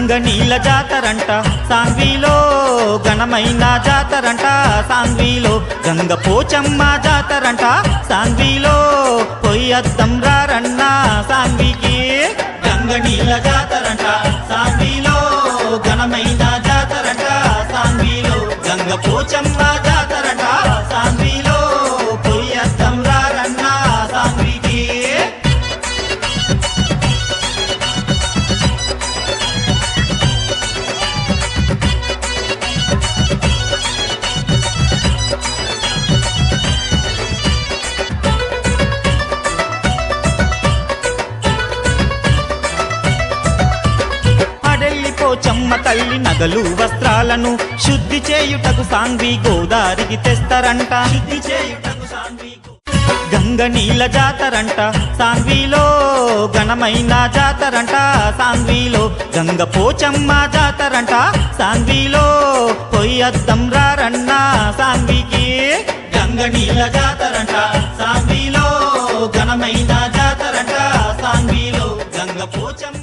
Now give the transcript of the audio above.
గంగనీళ్ళ జాతరంట సాంగ్వీలో ఘనమైన జాతరంట సాంగ్వీలో గంగ పోచమ్మ జాతరంట సాంగ్వీలో పొయ్యద్దం రారన్న సాంగ్వీకి గంగనీళ్ళ జాతరంట సాంగ్వీలో ఘనమైన జాతరంట సాంగ్వీలో గంగ పోచమ్మ జాతరంట సాంగ్వీలో పొయ్యద్దం రారన్న సాంగ్వీకి పోచమ్మ తల్లి నగలు వస్త్రాలను శుద్ధి చేయుటకు సాంగ్వీ గోదారికి తెస్తారంట శుద్ధి చేయుటకు సాంగ్వీ గంగనీళ్ళ జాతరంట సాంగ్వీలో ఘనమైన జాతరంట సాంగ్వీలో గంగ పోచమ్మ జాతరంట సాంగ్వీలో పొయ్యద్దం రారన్న సాంగ్వీకి గంగనీళ్ళ జాతరంట సాంగ్వీలో ఘనమైన జాతరంట సాంగ్వీలో గంగ పోచమ్మ